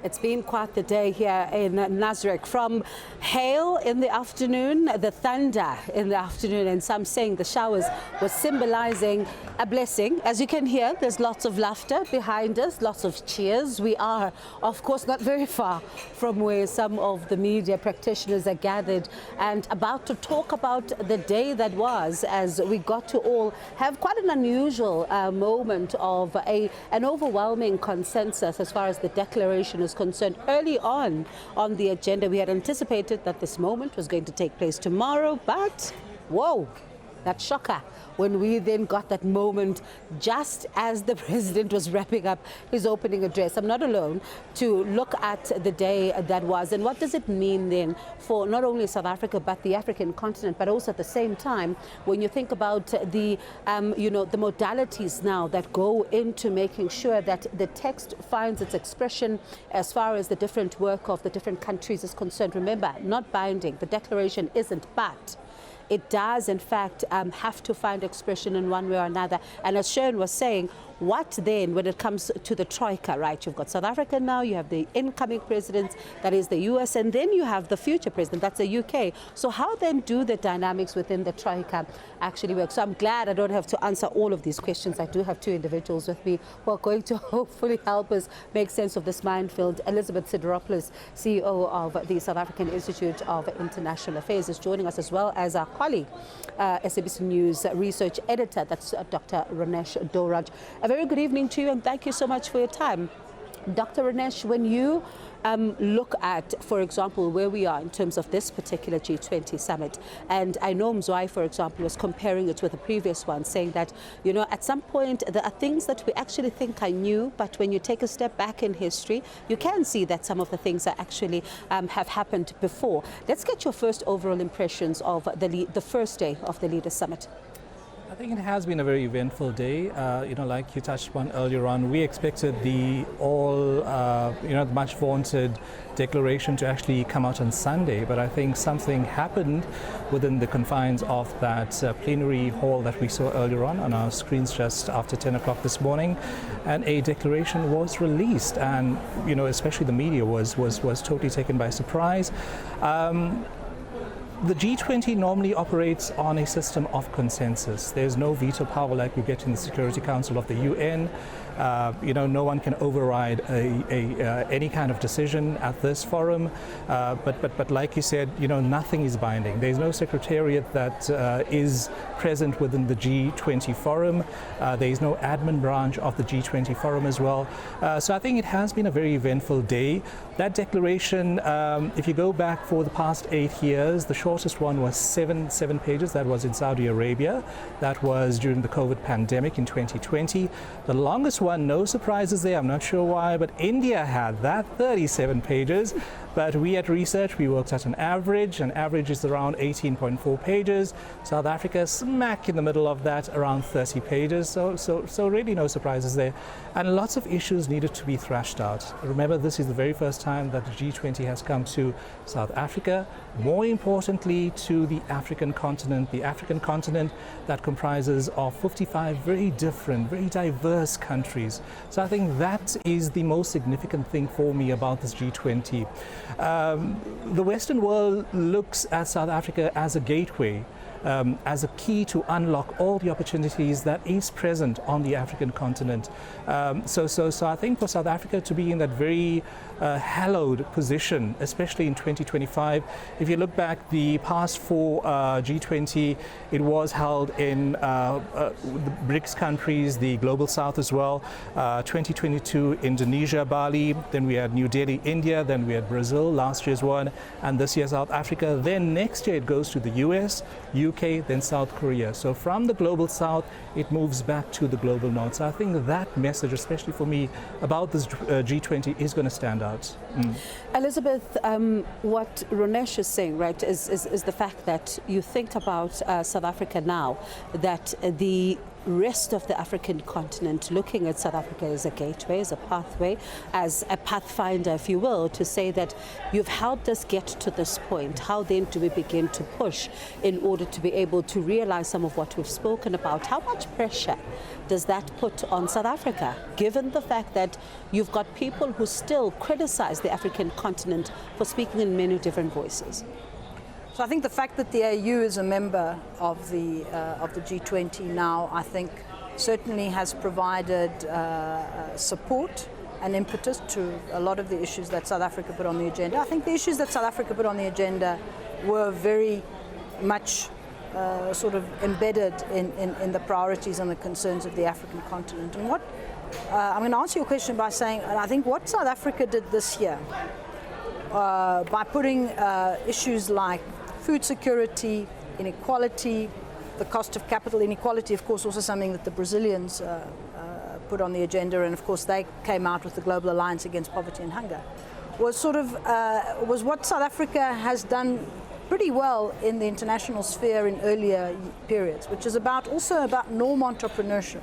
It's been quite the day here in Nasrec. From hail in the afternoon, the thunder in the afternoon, and some saying the showers were symbolizing a blessing. As you can hear, there's lots of laughter behind us, lots of cheers. We are, of course, not very far from where some of the media practitioners are gathered and about to talk about the day that was, as we got to all have quite an unusual moment of an overwhelming consensus as far as the declaration is concerned. Early on the agenda, we had anticipated that this moment was going to take place tomorrow, but whoa, that shocker when we then got that moment just as the president was wrapping up his opening address. I'm not alone to look at the day that was, and what does it mean then for not only South Africa but the African continent, but also at the same time when you think about the the modalities now that go into making sure that the text finds its expression as far as the different work of the different countries is concerned. Remember, not binding, the declaration isn't, but it does, in fact, have to find expression in one way or another. And as Sharon was saying, what then when it comes to the Troika, right? You've got South Africa now, you have the incoming president, that is the US, and then you have the future president, that's the UK. So how then do the dynamics within the Troika actually work? So I'm glad I don't have to answer all of these questions. I do have two individuals with me who are going to hopefully help us make sense of this minefield. Elizabeth Sideropoulos, CEO of the South African Institute of International Affairs, is joining us, as well as our colleague, SABC News research editor, that's Dr. Ronesh Dhawraj. A very good evening to you, and thank you so much for your time. Dr. Ronesh, when you look at, for example, where we are in terms of this particular G20 summit, and I know Mzwai, for example, was comparing it with the previous one, saying that, at some point there are things that we actually think are new, but when you take a step back in history, you can see that some of the things are actually have happened before. Let's get your first overall impressions of the first day of the Leaders Summit. I think it has been a very eventful day. Like you touched on earlier on, we expected the much vaunted declaration to actually come out on Sunday, but I think something happened within the confines of that plenary hall that we saw earlier on our screens just after 10 o'clock this morning, and a declaration was released, and especially the media was totally taken by surprise. The G20 normally operates on a system of consensus. There's no veto power like we get in the Security Council of the UN. No one can override any kind of decision at this forum. But like you said, nothing is binding. There's no secretariat that is present within the G20 forum. There is no admin branch of the G20 forum as well. So I think it has been a very eventful day. That declaration, if you go back for the past 8 years, the shortest one was seven pages. That was in Saudi Arabia. That was during the COVID pandemic in 2020. The longest one, no surprises there, I'm not sure why, but India had that, 37 pages. But we at Research, we worked at an average is around 18.4 pages. South Africa smack in the middle of that, around 30 pages. So really no surprises there. And lots of issues needed to be thrashed out. Remember, this is the very first time that the G20 has come to South Africa, more importantly to the African continent that comprises of 55 very different, very diverse countries. So I think that is the most significant thing for me about this G20. The Western world looks at South Africa as a gateway, as a key to unlock all the opportunities that is present on the African continent. So I think for South Africa to be in that very hallowed position, especially in 2025, if you look back the past 4 G20, it was held in the BRICS countries, the Global South as well. 2022, Indonesia, Bali, then we had New Delhi, India, then we had Brazil, last year's one, and this year South Africa. Then next year it goes to the US, UK, then South Korea. So from the Global South, it moves back to the Global North. So I think that message, especially for me, about this G20 is going to stand out. Elizabeth, what Ronesh is saying, right, is the fact that you think about South Africa now, that the rest of the African continent looking at South Africa as a gateway, as a pathway, as a pathfinder, if you will, to say that you've helped us get to this point. How then do we begin to push in order to be able to realize some of what we've spoken about? How much pressure does that put on South Africa, given the fact that you've got people who still criticize the African continent for speaking in many different voices? So I think the fact that the AU is a member of the G20 now, I think certainly has provided support and impetus to a lot of the issues that South Africa put on the agenda. I think the issues that South Africa put on the agenda were very much sort of embedded in the priorities and the concerns of the African continent. And what I'm going to answer your question by saying, I think what South Africa did this year by putting issues like food security, inequality, the cost of capital, inequality, of course, also something that the Brazilians put on the agenda, and of course they came out with the Global Alliance Against Poverty and Hunger, was sort of was what South Africa has done pretty well in the international sphere in earlier periods, which is also about norm entrepreneurship.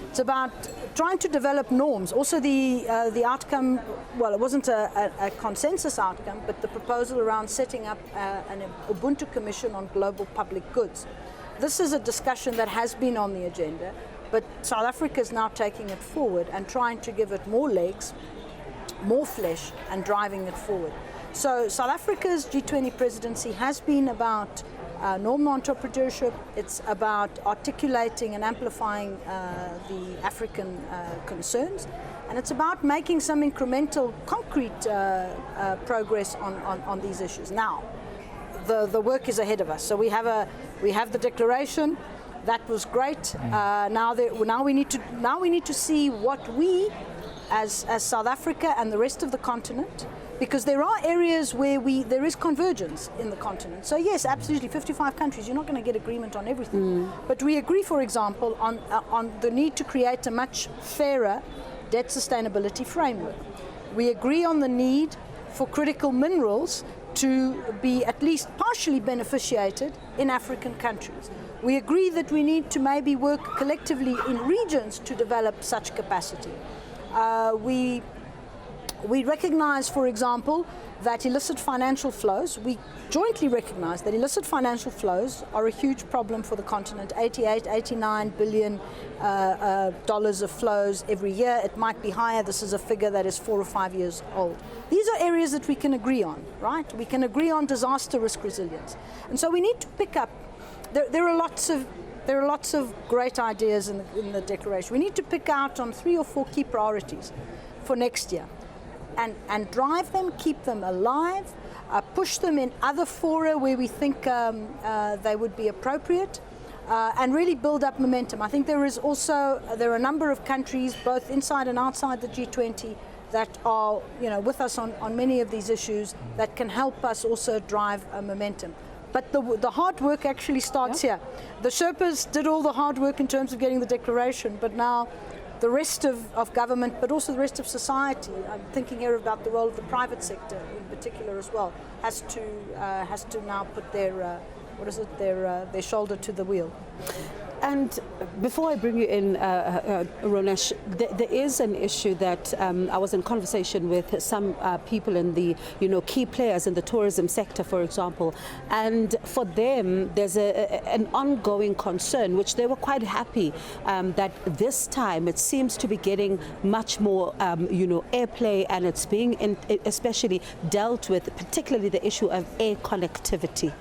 It's about trying to develop norms. Also the outcome, well, it wasn't a consensus outcome, but the proposal around setting up an Ubuntu Commission on Global Public Goods. This is a discussion that has been on the agenda, but South Africa is now taking it forward and trying to give it more legs, more flesh, and driving it forward. So South Africa's G20 presidency has been about norm entrepreneurship. It's about articulating and amplifying the African concerns, and it's about making some incremental, concrete progress on these issues. Now, the work is ahead of us. So we have the declaration. That was great. Now we need to see what we, as South Africa and the rest of the continent, because there are areas where there is convergence in the continent. So yes, absolutely, 55 countries, you're not going to get agreement on everything. But we agree, for example, on the need to create a much fairer debt sustainability framework. We agree on the need for critical minerals to be at least partially beneficiated in African countries. We agree that we need to maybe work collectively in regions to develop such capacity. We recognize, for example, that illicit financial flows, we jointly recognize that illicit financial flows are a huge problem for the continent. 88, 89 billion dollars of flows every year. It might be higher. This is a figure that is 4 or 5 years old. These are areas that we can agree on, right? We can agree on disaster risk resilience. And so we need to pick up, there are lots of great ideas in the declaration. We need to pick out on 3 or 4 key priorities for next year. And drive them, keep them alive, push them in other fora where we think they would be appropriate, and really build up momentum. I think there are a number of countries, both inside and outside the G20, that are with us on many of these issues that can help us also drive momentum. But the hard work actually starts here. The Sherpas did all the hard work in terms of getting the declaration, but now the rest of government, but also the rest of society, I'm thinking here about the role of the private sector in particular as well, has to now put their shoulder to the wheel. And before I bring you in, Ronesh, there is an issue that I was in conversation with some people in the, key players in the tourism sector, for example, and for them, there's an ongoing concern, which they were quite happy that this time it seems to be getting much more, airplay, and it's being especially dealt with, particularly the issue of air connectivity.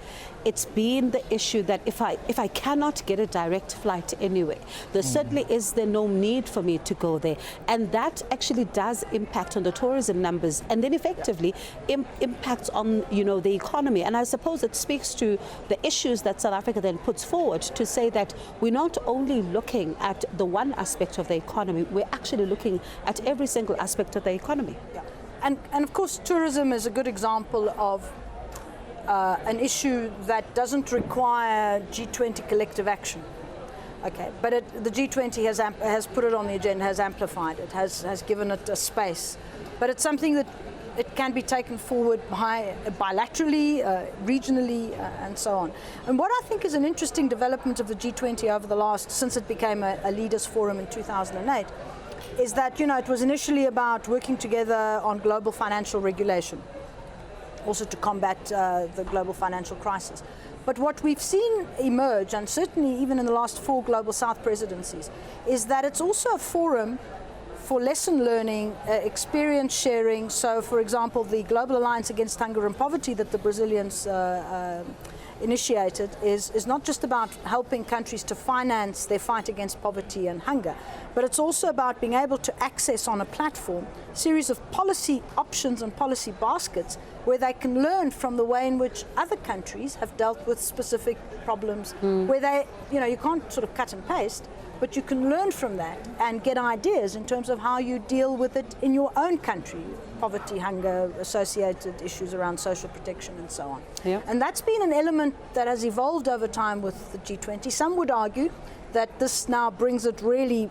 It's been the issue that if I cannot get a direct flight anyway, there certainly is there no need for me to go there. And that actually does impact on the tourism numbers, and then effectively impacts on, the economy. And I suppose it speaks to the issues that South Africa then puts forward to say that we're not only looking at the one aspect of the economy, we're actually looking at every single aspect of the economy. Yeah. And of course, tourism is a good example of an issue that doesn't require G20 collective action. Okay, but the G20 has put it on the agenda, has amplified it, has given it a space. But it's something that it can be taken forward bilaterally, regionally, and so on. And what I think is an interesting development of the G20 over the since it became a leaders forum in 2008, is that, it was initially about working together on global financial regulation, also to combat the global financial crisis. But what we've seen emerge, and certainly even in the last 4 Global South presidencies, is that it's also a forum for lesson learning, experience sharing. So, for example, the Global Alliance Against Hunger and Poverty that the Brazilians initiated is not just about helping countries to finance their fight against poverty and hunger, but it's also about being able to access on a platform a series of policy options and policy baskets where they can learn from the way in which other countries have dealt with specific problems, where they, you can't sort of cut and paste, but you can learn from that and get ideas in terms of how you deal with it in your own country, poverty, hunger, associated issues around social protection and so on. Yeah. And that's been an element that has evolved over time with the G20. Some would argue that this now brings it really,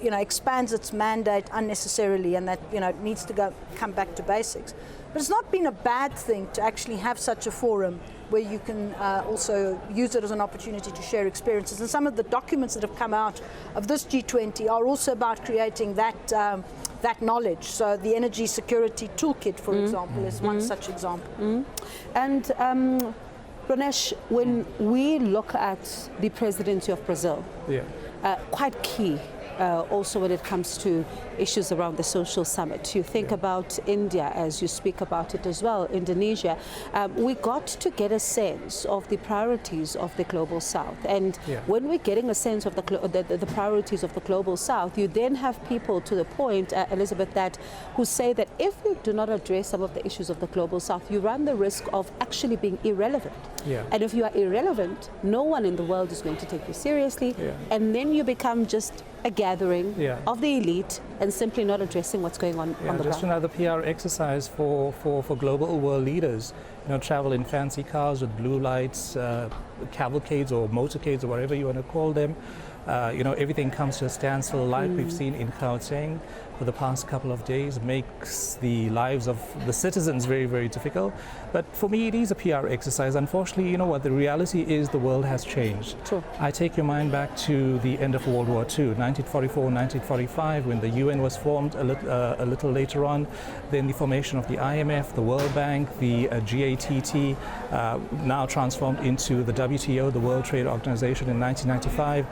expands its mandate unnecessarily, and that, it needs to come back to basics. But it's not been a bad thing to actually have such a forum where you can also use it as an opportunity to share experiences. And some of the documents that have come out of this G20 are also about creating that knowledge. So the Energy Security Toolkit, for example, is one such example. And Ronesh, when we look at the presidency of Brazil, quite key also when it comes to issues around the social summit. You think about India as you speak about it as well, Indonesia. We got to get a sense of the priorities of the Global South. And when we're getting a sense of the priorities of the Global South, you then have people to the point, Elizabeth, who say that if you do not address some of the issues of the Global South, you run the risk of actually being irrelevant. And if you are irrelevant, no one in the world is going to take you seriously. And then you become just a gathering of the elite and simply not addressing what's going on the ground. Just another PR exercise for global world leaders. Travel in fancy cars with blue lights, cavalcades or motorcades or whatever you want to call them. Everything comes to a standstill, like we've seen in Gauteng for the past couple of days, makes the lives of the citizens very, very difficult. But for me, it is a PR exercise. Unfortunately, the reality is the world has changed. True. I take your mind back to the end of World War II, 1944, 1945, when the UN was formed a little later on, then the formation of the IMF, the World Bank, the GATT, now transformed into the WTO, the World Trade Organization, in 1995.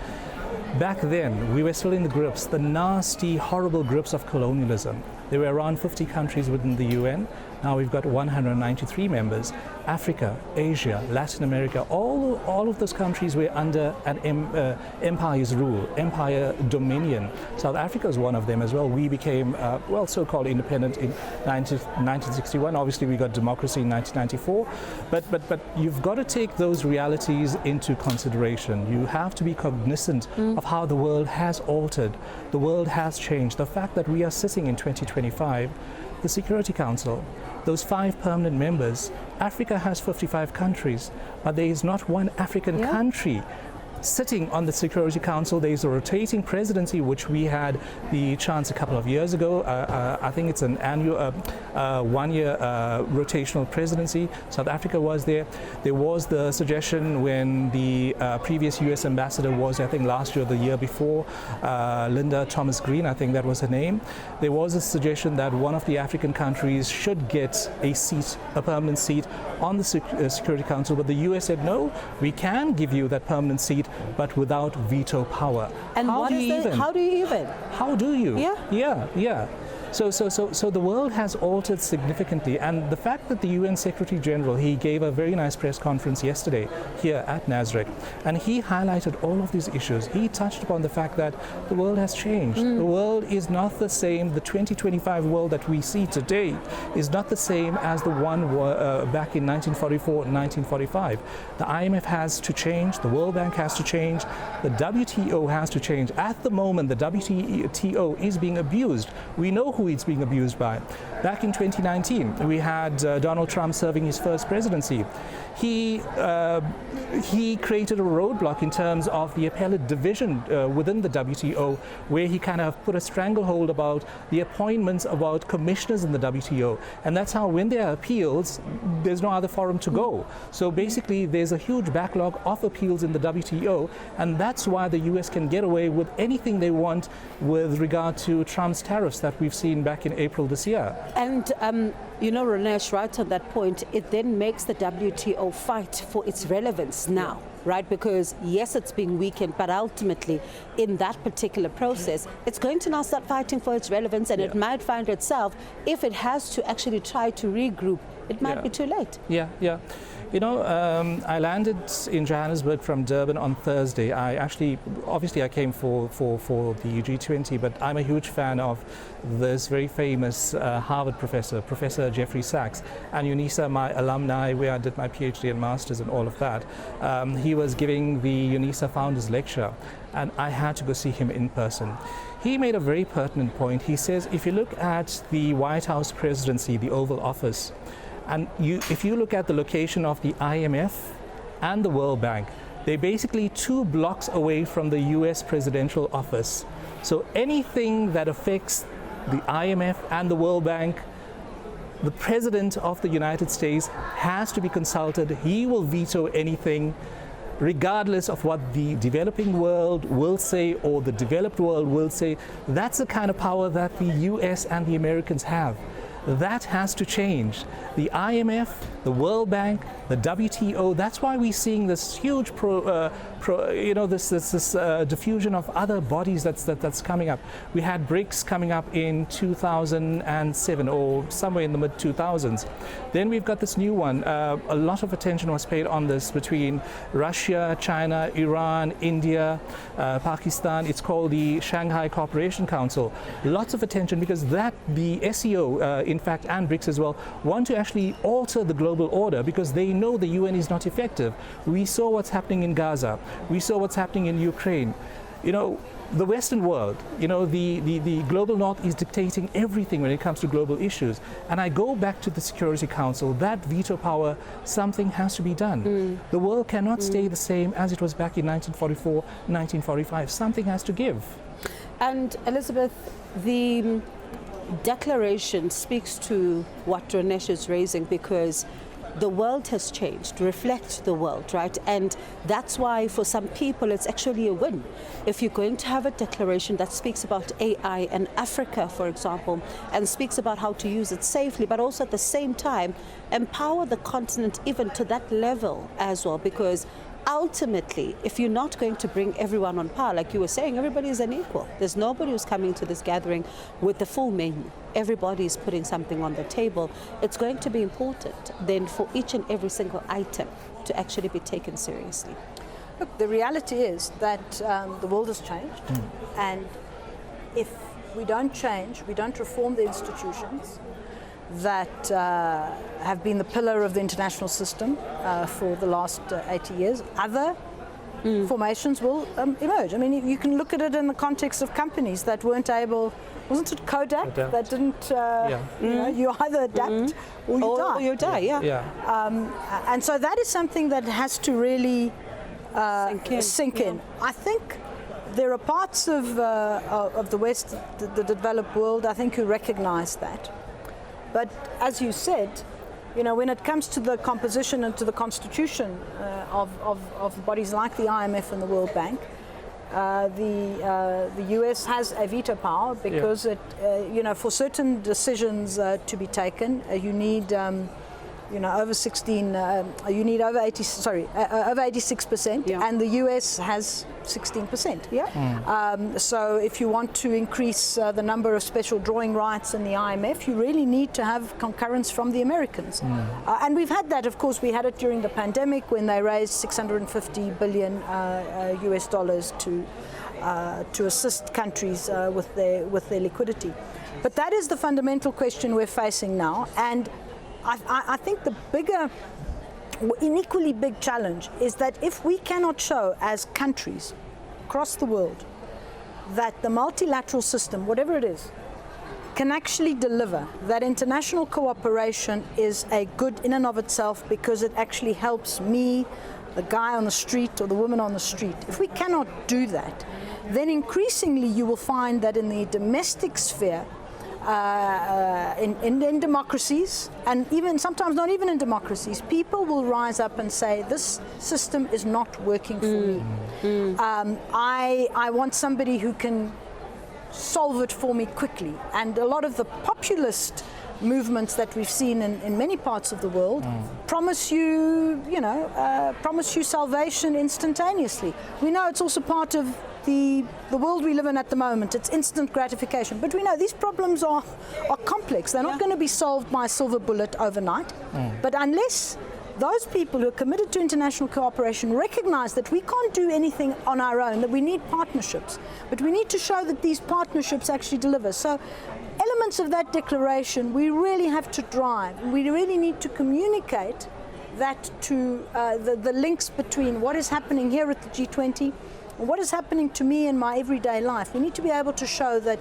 Back then, we were still in the grips, the nasty, horrible grips of colonialism. There were around 50 countries within the UN. Now we've got 193 members. Africa, Asia, Latin America, all of those countries were under an empire's rule, empire dominion. South Africa is one of them as well. We became, so-called independent in 1961. Obviously, we got democracy in 1994. But you've got to take those realities into consideration. You have to be cognizant of how the world has altered. The world has changed. The fact that we are sitting in 2025, the Security Council, those 5 permanent members, Africa has 55 countries, but there is not one African country sitting on the Security Council. There is a rotating presidency, which we had the chance a couple of years ago. I think it's an annual, one-year rotational presidency. South Africa was there. There was the suggestion when the previous U.S. ambassador was, I think, last year or the year before, Linda Thomas Green, I think that was her name. There was a suggestion that one of the African countries should get a seat, a permanent seat on the Security Council, but the U.S. said, no, we can give you that permanent seat, but without veto power. And how do you even? How do you? Yeah. So the world has altered significantly, and the fact that the UN Secretary General, he gave a very nice press conference yesterday here at Nasrec, and he highlighted all of these issues. He touched upon the fact that the world has changed. The world is not the same. The 2025 world that we see today is not the same as the one back in 1944 and 1945. The IMF has to change. The World Bank has to change. The WTO has to change. At the moment, the WTO is being abused. We know who who it's being abused by. Back in 2019, we had Donald Trump serving his first presidency. He created a roadblock in terms of the appellate division within the WTO, where he kind of put a stranglehold about the appointments about commissioners in the WTO. And that's how, when there are appeals, there's no other forum to go. So basically, there's a huge backlog of appeals in the WTO, and that's why the US can get away with anything they want with regard to Trump's tariffs that we've seen back in April this year. And you know, Ronesh, right on that point, it then makes the WTO fight for its relevance now, right? Because yes, it's being weakened, but ultimately in that particular process, it's going to now start fighting for its relevance, and it might find itself, if it has to actually try to regroup, it might be too late. Yeah. You know, I landed in Johannesburg from Durban on Thursday. Obviously I came for the G20, but I'm a huge fan of this very famous Harvard Professor Jeffrey Sachs, and UNISA, my alumni, where I did my PhD and Masters and all of that. He was giving the UNISA Founders Lecture, and I had to go see him in person. He made a very pertinent point. He says, if you look at the White House presidency, the Oval Office, and if you look at the location of the IMF and the World Bank, they're basically 2 blocks away from the US presidential office. So anything that affects the IMF and the World Bank, the President of the United States has to be consulted. He will veto anything, regardless of what the developing world will say or the developed world will say. That's the kind of power that the US and the Americans have. That has to change. The IMF, the World Bank, the WTO, that's why we're seeing this huge diffusion of other bodies that's coming up. We had BRICS coming up in 2007 or somewhere in the mid-2000s. Then we've got this new one. A lot of attention was paid on this between Russia, China, Iran, India, Pakistan. It's called the Shanghai Cooperation Council. Lots of attention because the SEO, in fact, and BRICS as well, want to actually alter the global order because they know the UN is not effective. We saw what's happening in Gaza. We saw what's happening in Ukraine. You know, the Western world, you know, the global North is dictating everything when it comes to global issues. And I go back to the Security Council, that veto power, something has to be done. The world cannot stay the same as it was back in 1944, 1945. Something has to give. And Elizabeth, the declaration speaks to what Ronesh is raising because the world has changed, reflect the world, right? And that's why for some people it's actually a win. If you're going to have a declaration that speaks about AI and Africa, for example, and speaks about how to use it safely, but also at the same time empower the continent even to that level as well, because ultimately, if you're not going to bring everyone on par, like you were saying, everybody is unequal. There's nobody who's coming to this gathering with the full menu. Everybody is putting something on the table. It's going to be important then for each and every single item to actually be taken seriously. Look, the reality is that the world has changed, and if we don't change, we don't reform the institutions that have been the pillar of the international system for the last 80 years, other formations will emerge. I mean, you can look at it in the context of companies that weren't able, wasn't it Kodak that didn't, you know, you either adapt or you die. And so that is something that has to really sink in. I think there are parts of the West, the developed world, I think, who recognize that. But as you said, you know, when it comes to the composition and to the constitution of bodies like the IMF and the World Bank, the US has a veto power because it, you know, for certain decisions to be taken, you need, you know, over 86%, and the US has 16%. So if you want to increase the number of special drawing rights in the IMF, you really need to have concurrence from the Americans. And we've had that, of course. We had it during the pandemic when they raised $650 billion US dollars to assist countries with their liquidity. But that is the fundamental question we're facing now. And I think the bigger, an equally big challenge is that if we cannot show as countries across the world that the multilateral system, whatever it is, can actually deliver, that international cooperation is a good in and of itself because it actually helps me, the guy on the street or the woman on the street. If we cannot do that, then increasingly you will find that in the domestic sphere, in democracies, and even sometimes not even in democracies, people will rise up and say, this system is not working for me. I want somebody who can solve it for me quickly. And a lot of the populist movements that we've seen in many parts of the world promise you, promise you salvation instantaneously. We know it's also part of the world we live in at the moment. It's instant gratification. But we know these problems are complex. They're not going to be solved by a silver bullet overnight. But unless those people who are committed to international cooperation recognize that we can't do anything on our own, that we need partnerships, but we need to show that these partnerships actually deliver. So elements of that declaration we really have to drive. We really need to communicate that to the links between what is happening here at the G20 and what is happening to me in my everyday life. We need to be able to show that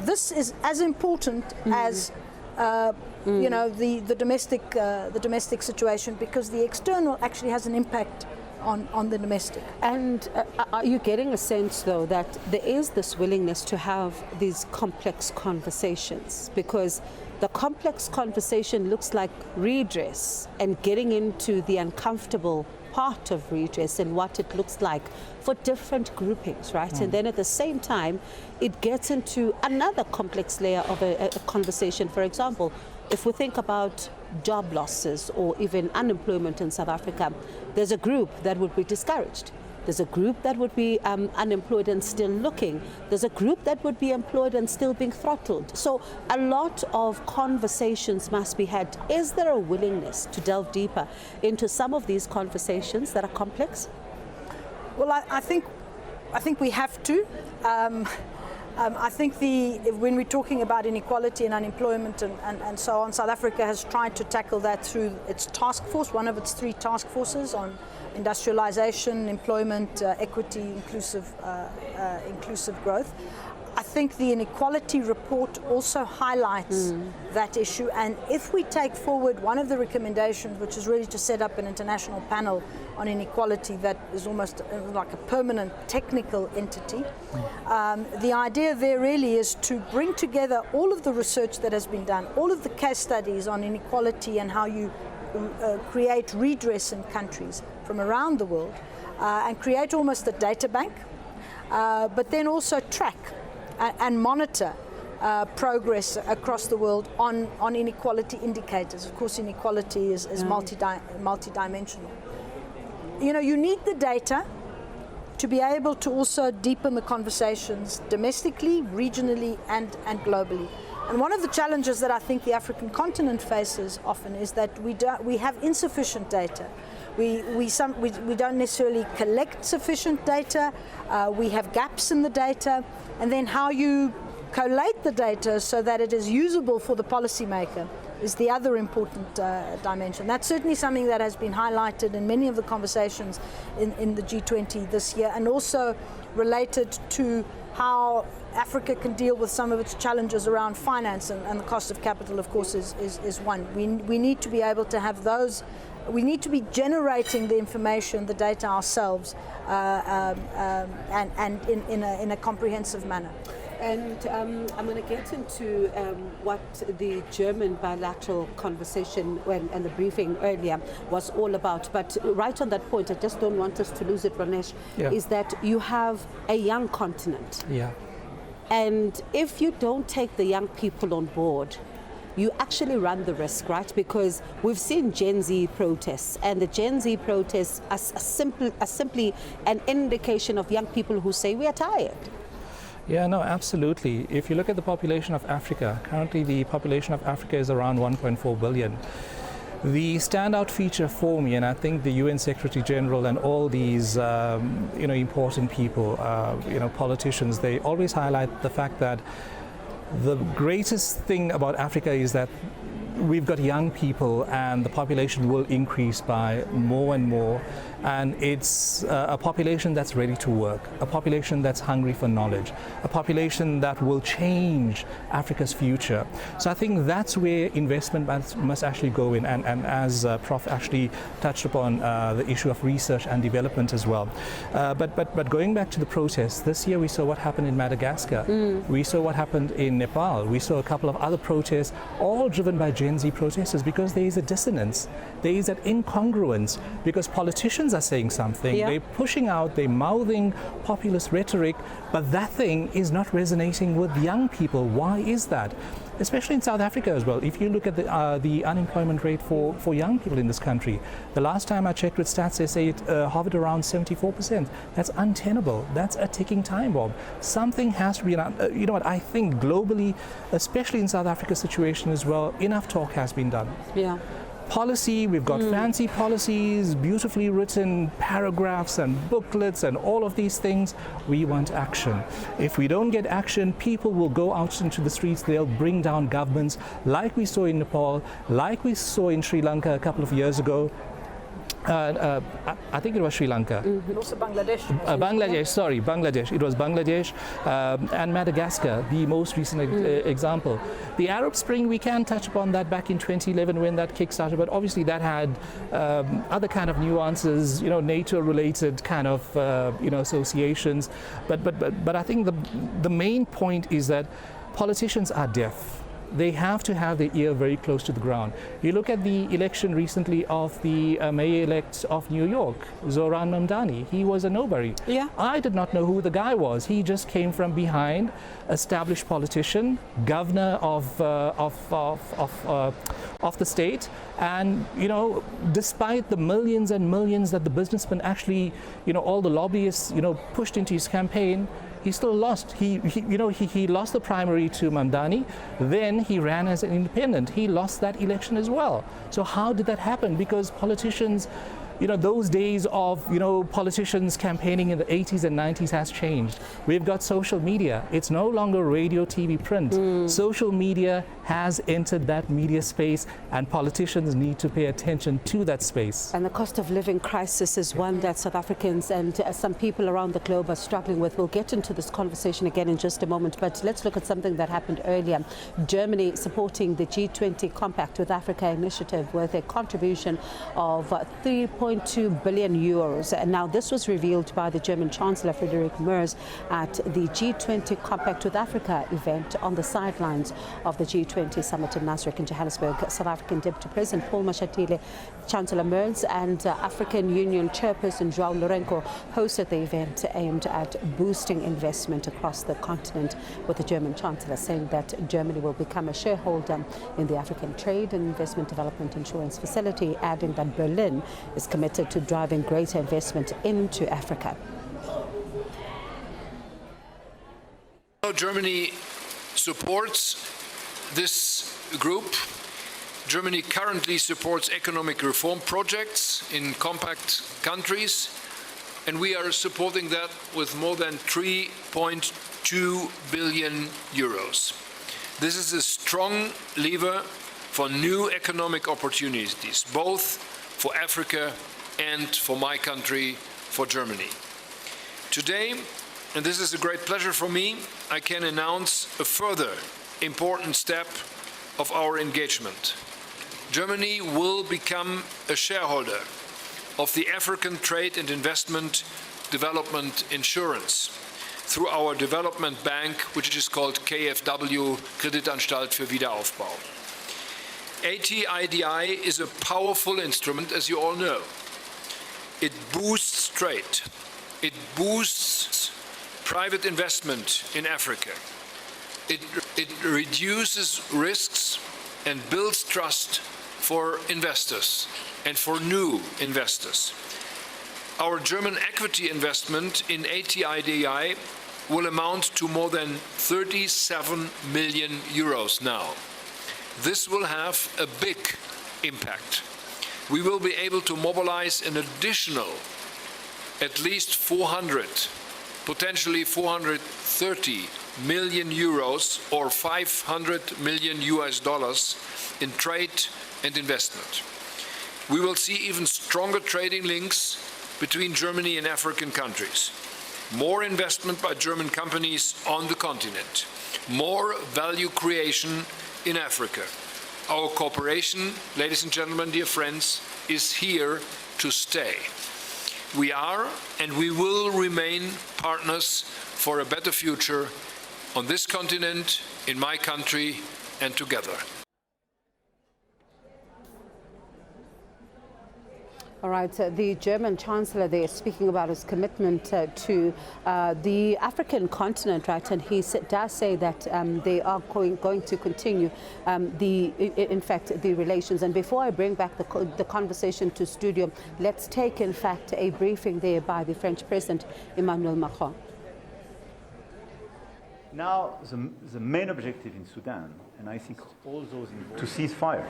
this is as important as the domestic situation, because the external actually has an impact on the domestic. And are you getting a sense, though, that there is this willingness to have these complex conversations? Because the complex conversation looks like redress and getting into the uncomfortable part of redress and what it looks like for different groupings, right? And then at the same time, it gets into another complex layer of a conversation. For example, if we think about job losses or even unemployment in South Africa, there's a group that would be discouraged. There's a group that would be unemployed and still looking. There's a group that would be employed and still being throttled. So a lot of conversations must be had. Is there a willingness to delve deeper into some of these conversations that are complex? Well, I think we have to. I think when we're talking about inequality and unemployment and so on, South Africa has tried to tackle that through its task force, one of its 3 task forces on industrialization, employment, equity, inclusive growth. I think the inequality report also highlights that issue, and if we take forward one of the recommendations, which is really to set up an international panel on inequality that is almost like a permanent technical entity, the idea there really is to bring together all of the research that has been done, all of the case studies on inequality and how you create redress in countries from around the world, and create almost a data bank, but then also track and monitor progress across the world on inequality indicators. Of course, inequality is multidimensional. You need the data to be able to also deepen the conversations domestically, regionally, and globally. And one of the challenges that I think the African continent faces often is that we have insufficient data. We don't necessarily collect sufficient data. We have gaps in the data, and then how you collate the data so that it is usable for the policymaker is the other important dimension. That's certainly something that has been highlighted in many of the conversations in the G20 this year, and also related to how Africa can deal with some of its challenges around finance, and the cost of capital, of course, is one. We need to be able to have those. We need to be generating the information, the data ourselves, and in a comprehensive manner. And I'm going to get into what the German bilateral conversation and the briefing earlier was all about. But right on that point, I just don't want us to lose it, Ronesh, is that you have a young continent. Yeah. And if you don't take the young people on board, you actually run the risk, right? Because we've seen Gen Z protests, and the Gen Z protests are simply an indication of young people who say we are tired. Yeah, no, absolutely. If you look at the population of Africa, currently the population of Africa is around 1.4 billion. The standout feature for me, and I think the UN Secretary General and all these important people, politicians, they always highlight the fact that the greatest thing about Africa is that we've got young people, and the population will increase by more and more. And it's a population that's ready to work, a population that's hungry for knowledge, a population that will change Africa's future. So I think that's where investment must actually go in. And as Prof actually touched upon the issue of research and development as well. But going back to the protests, this year we saw what happened in Madagascar. We saw what happened in Nepal. We saw a couple of other protests, all driven by Gen Z protesters, because there is a dissonance. There is an incongruence, because politicians are saying something, they're pushing out, they're mouthing populist rhetoric, but that thing is not resonating with young people. Why is that? Especially in South Africa as well. If you look at the unemployment rate for young people in this country, the last time I checked with Stats, they say it hovered around 74%. That's untenable. That's a ticking time bomb. Something has to be done. You know what, I think globally, especially in South Africa's situation as well, enough talk has been done. Yeah. Policy, we've got fancy policies, beautifully written paragraphs and booklets and all of these things. We want action. If we don't get action, people will go out into the streets, they'll bring down governments like we saw in Nepal, like we saw in Sri Lanka a couple of years ago. I think it was Sri Lanka. And also Bangladesh. Bangladesh. It was Bangladesh and Madagascar, the most recent example. The Arab Spring, we can touch upon that back in 2011 when that kick-started, but obviously that had other kind of nuances, you know, NATO-related kind of, you know, associations. But I think the main point is that politicians are deaf. They have to have their ear very close to the ground. You look at the election recently of the mayor-elect of New York, Zoran Mamdani. He was a nobody. Yeah. I did not know who the guy was. He just came from behind, established politician, governor of the state, and you know, despite the millions and millions that the businessmen actually, you know, all the lobbyists, you know, pushed into his campaign, he still lost. He lost the primary to Mamdani. Then he ran as an independent. He lost that election as well. So how did that happen? Because politicians, you know, those days of, you know, politicians campaigning in the 80s and 90s has changed. We've got social media. It's no longer radio, TV, print. Social media has entered that media space, and politicians need to pay attention to that space. And the cost of living crisis is one that South Africans and some people around the globe are struggling with. We'll get into this conversation again in just a moment, but let's look at something that happened earlier. Germany supporting the G20 Compact with Africa initiative with a contribution of 3.2 billion euros. And now this was revealed by the German Chancellor Friedrich Merz at the G20 Compact with Africa event on the sidelines of the G20 Summit in Nasrec in Johannesburg. South African Deputy President Paul Mashatile, Chancellor Merz and African Union Chairperson João Lourenço hosted the event aimed at boosting investment across the continent, with the German Chancellor saying that Germany will become a shareholder in the African Trade and Investment Development Insurance Facility, adding that Berlin is committed to driving greater investment into Africa. Germany supports this group. Germany currently supports economic reform projects in compact countries, and we are supporting that with more than 3.2 billion euros. This is a strong lever for new economic opportunities, both for Africa and for my country, for Germany. Today, and this is a great pleasure for me, I can announce a further important step of our engagement. Germany will become a shareholder of the African Trade and Investment Development Insurance through our development bank, which is called KfW, Kreditanstalt für Wiederaufbau. ATIDI is a powerful instrument, as you all know. It boosts trade. It boosts private investment in Africa. It reduces risks and builds trust for investors and for new investors. Our German equity investment in ATIDI will amount to more than 37 million euros now. This will have a big impact. We will be able to mobilize an additional at least 400, potentially 430 million euros or $500 million in trade and investment. We will see even stronger trading links between Germany and African countries. More investment by German companies on the continent. More value creation in Africa. Our cooperation, ladies and gentlemen, dear friends, is here to stay. We are and we will remain partners for a better future on this continent, in my country, and together. All right, the German Chancellor there speaking about his commitment to the African continent, right? And he does say that they are going to continue in fact, the relations. And before I bring back the conversation to studio, let's take, in fact, a briefing there by the French President, Emmanuel Macron. Now, the main objective in Sudan, and I think all those involved, to cease fire.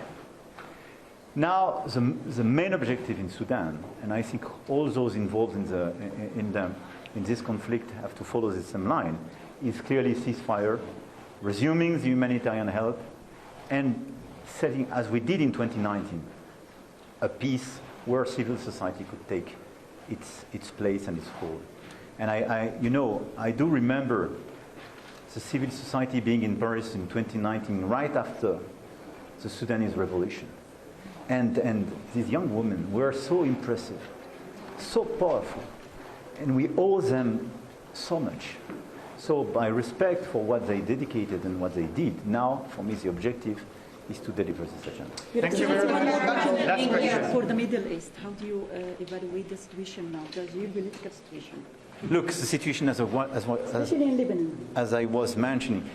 Now, the main objective in Sudan, and I think all those involved in this conflict have to follow the same line, is clearly ceasefire, resuming the humanitarian help, and setting, as we did in 2019, a peace where civil society could take its place and its role. And I do remember the civil society being in Paris in 2019, right after the Sudanese revolution. And these young women were so impressive, so powerful, and we owe them so much. So by respect for what they dedicated and what they did, now, for me, the objective is to deliver this agenda. Thank you very much. Last question. For the Middle East, how do you evaluate the situation now, the geopolitical situation? Look, the situation Especially in Lebanon. as I was mentioning.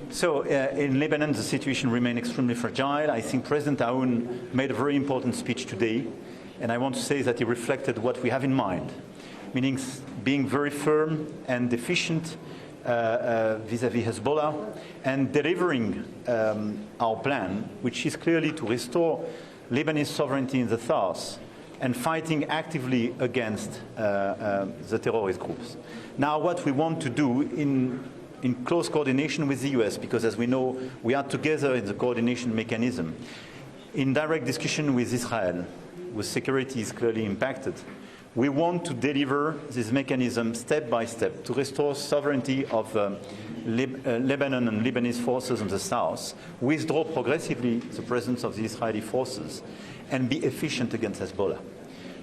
So in Lebanon, the situation remains extremely fragile. I think President Aoun made a very important speech today, and I want to say that he reflected what we have in mind, meaning being very firm and efficient vis-à-vis Hezbollah, and delivering our plan, which is clearly to restore Lebanese sovereignty in the south and fighting actively against the terrorist groups. Now, what we want to do in close coordination with the US, because as we know, we are together in the coordination mechanism, in direct discussion with Israel, whose security is clearly impacted, we want to deliver this mechanism step by step to restore sovereignty of Lebanon and Lebanese forces in the south, withdraw progressively the presence of the Israeli forces, and be efficient against Hezbollah.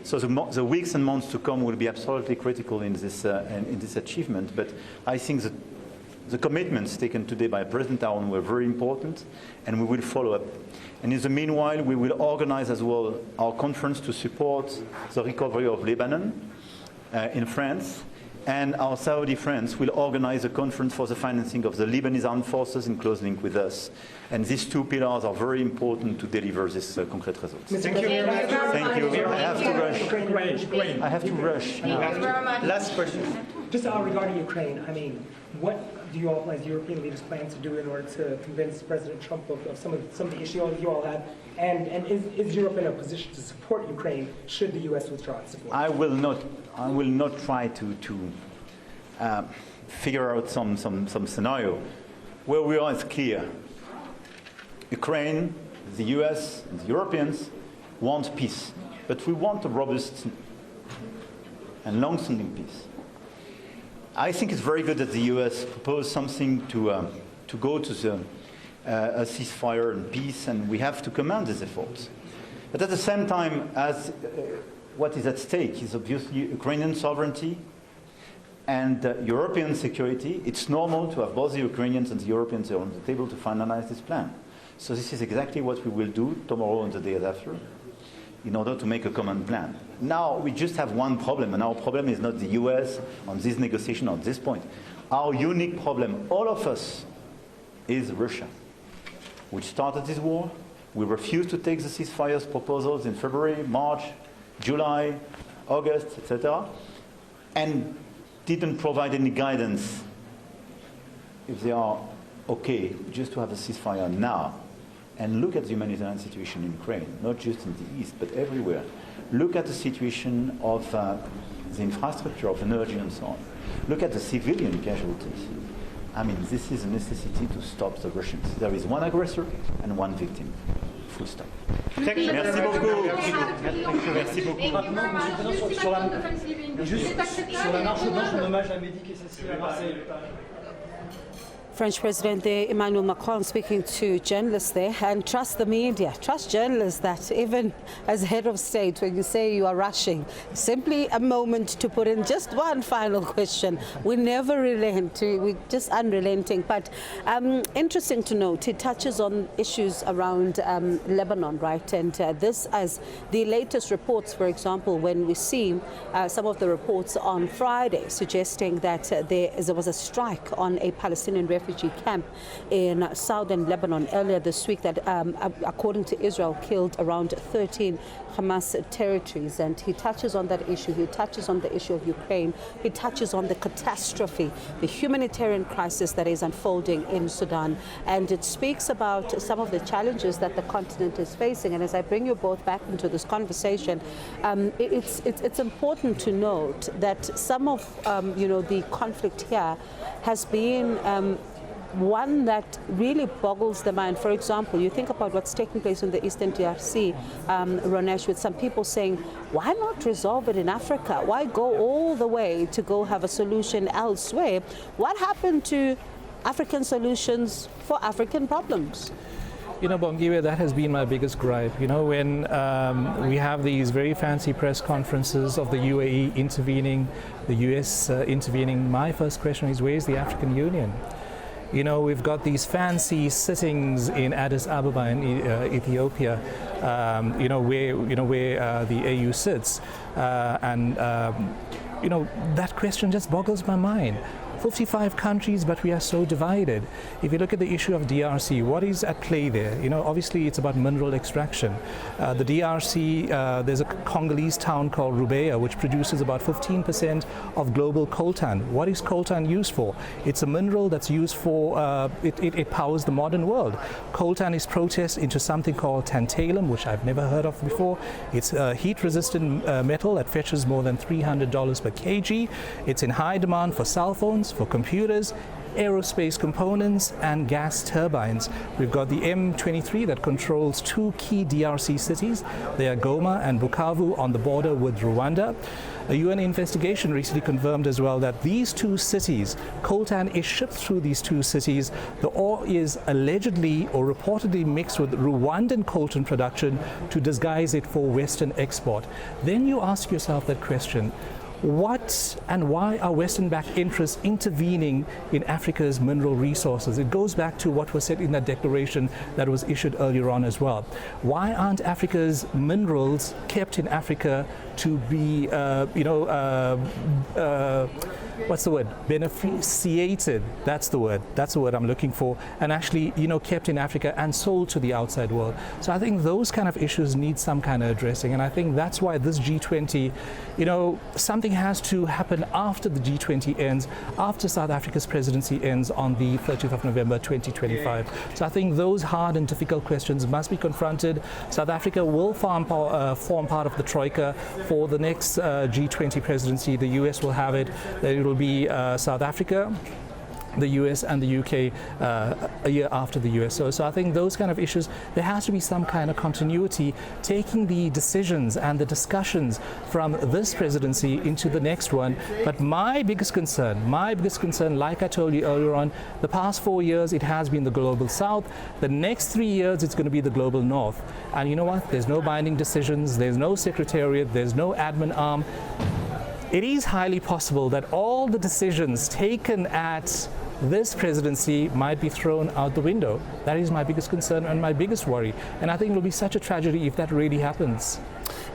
So the weeks and months to come will be absolutely critical in this achievement, but I think that the commitments taken today by President Aoun were very important, and we will follow up. And in the meanwhile, we will organize as well our conference to support the recovery of Lebanon in France, and our Saudi friends will organize a conference for the financing of the Lebanese armed forces in close link with us. And these two pillars are very important to deliver this concrete results. Thank you very much. Thank you. I have to rush. I have to rush. Last question. Just regarding Ukraine, I mean, what do you all, as European leaders, plan to do in order to convince President Trump of some of the issues you all have? And is Europe in a position to support Ukraine should the U.S. withdraw its support? I will not try to figure out some scenario. Where we are is clear. Ukraine, the U.S., and the Europeans want peace, but we want a robust and long-standing peace. I think it's very good that the U.S. proposed something to go to a ceasefire and peace, and we have to commend these efforts. But at the same time, as what is at stake is obviously Ukrainian sovereignty and European security, it's normal to have both the Ukrainians and the Europeans on the table to finalize this plan. So this is exactly what we will do tomorrow and the day after, in order to make a common plan. Now, we just have one problem, and our problem is not the US on this negotiation at this point. Our unique problem, all of us, is Russia, which started this war. We refused to take the ceasefire proposals in February, March, July, August, etc., and didn't provide any guidance if they are okay just to have a ceasefire now. And look at the humanitarian situation in Ukraine, not just in the east, but everywhere. Look at the situation of the infrastructure of energy and so on. Look at the civilian casualties. I mean, this is a necessity to stop the Russians. There is one aggressor and one victim. Full stop. Merci beaucoup. Merci beaucoup. Sur la marche blanche, en hommage à Mehdi Kessassi à Marseille. French President there, Emmanuel Macron, speaking to journalists there, and trust the media, trust journalists that even as head of state, when you say you are rushing, simply a moment to put in just one final question. We never relent, we're just unrelenting. But interesting to note, it touches on issues around Lebanon, right? And this as the latest reports, for example, when we see some of the reports on Friday suggesting that there was a strike on a Palestinian refugee camp in southern Lebanon earlier this week that, according to Israel, killed around 13 Hamas territories. And he touches on that issue. He touches on the issue of Ukraine. He touches on the catastrophe, the humanitarian crisis that is unfolding in Sudan. And it speaks about some of the challenges that the continent is facing. And as I bring you both back into this conversation, it's important to note that some of the conflict here has been one that really boggles the mind. For example, you think about what's taking place in the Eastern DRC, Ronesh, with some people saying, why not resolve it in Africa? Why go all the way to go have a solution elsewhere? What happened to African solutions for African problems? You know, Bongiwe, that has been my biggest gripe. You know, when we have these very fancy press conferences of the UAE intervening, the US intervening, my first question is, where's the African Union? You know, we've got these fancy sittings in Addis Ababa in Ethiopia, where the AU sits, that question just boggles my mind. 55 countries, but we are so divided. If you look at the issue of DRC, what is at play there? You know, obviously it's about mineral extraction. The DRC, there's a Congolese town called Rubeya, which produces about 15% of global coltan. What is coltan used for? It's a mineral that's used for, it powers the modern world. Coltan is processed into something called tantalum, which I've never heard of before. It's a heat-resistant metal that fetches more than $300 per kg. It's in high demand for cell phones, for computers, aerospace components and gas turbines. We've got the M23 that controls two key DRC cities. They are Goma and Bukavu on the border with Rwanda. A UN investigation recently confirmed as well that these two cities, coltan is shipped through these two cities. The ore is allegedly or reportedly mixed with Rwandan coltan production to disguise it for Western export. Then you ask yourself that question, what and why are Western-backed interests intervening in Africa's mineral resources? It goes back to what was said in that declaration that was issued earlier on as well. Why aren't Africa's minerals kept in Africa to be, what's the word? Beneficiated. That's the word. That's the word I'm looking for. And actually, kept in Africa and sold to the outside world. So I think those kind of issues need some kind of addressing. And I think that's why this G20, something has to happen after the G20 ends, after South Africa's presidency ends on the 30th of November 2025. So I think those hard and difficult questions must be confronted. South Africa will form part of the Troika for the next G20 presidency. The US will have it. It will be South Africa, the US and the UK a year after the US. So I think those kind of issues, there has to be some kind of continuity, taking the decisions and the discussions from this presidency into the next one. But my biggest concern, like I told you earlier on, the past 4 years, it has been the global South. The next 3 years, it's going to be the global North. And you know what? There's no binding decisions. There's no secretariat. There's no admin arm. It is highly possible that all the decisions taken at this presidency might be thrown out the window. That is my biggest concern and my biggest worry. And I think it will be such a tragedy if that really happens.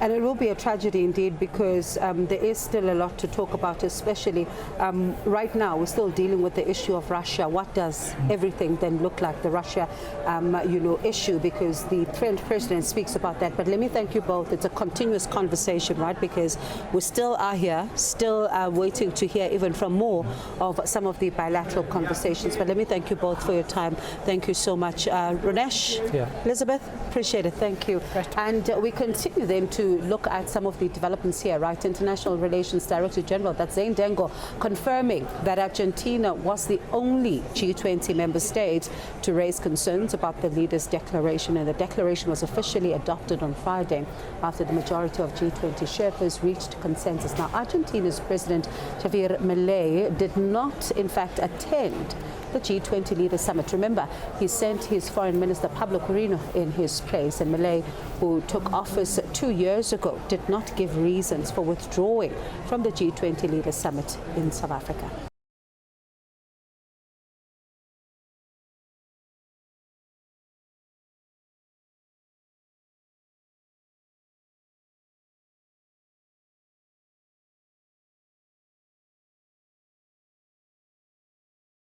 And it will be a tragedy indeed, because there is still a lot to talk about, especially right now. We're still dealing with the issue of Russia. What does everything then look like, the Russia issue, because the French president speaks about that. But let me thank you both. It's a continuous conversation, right, because we still are here, still waiting to hear even from more of some of the bilateral conversations. But let me thank you both for your time. Thank you so much. Ronesh, Elizabeth, appreciate it. Thank you. And we continue then to to look at some of the developments here, right? International Relations Director General, that's Zane Dengo, confirming that Argentina was the only G20 member state to raise concerns about the leaders' declaration, and the declaration was officially adopted on Friday after the majority of G20 Sherpas reached consensus. Now, Argentina's President Javier Milei did not, in fact, attend the G20 Leaders Summit. Remember, he sent his Foreign Minister Pablo Corino in his place, and Milei, who took office 2 years ago, did not give reasons for withdrawing from the G20 Leaders Summit in South Africa.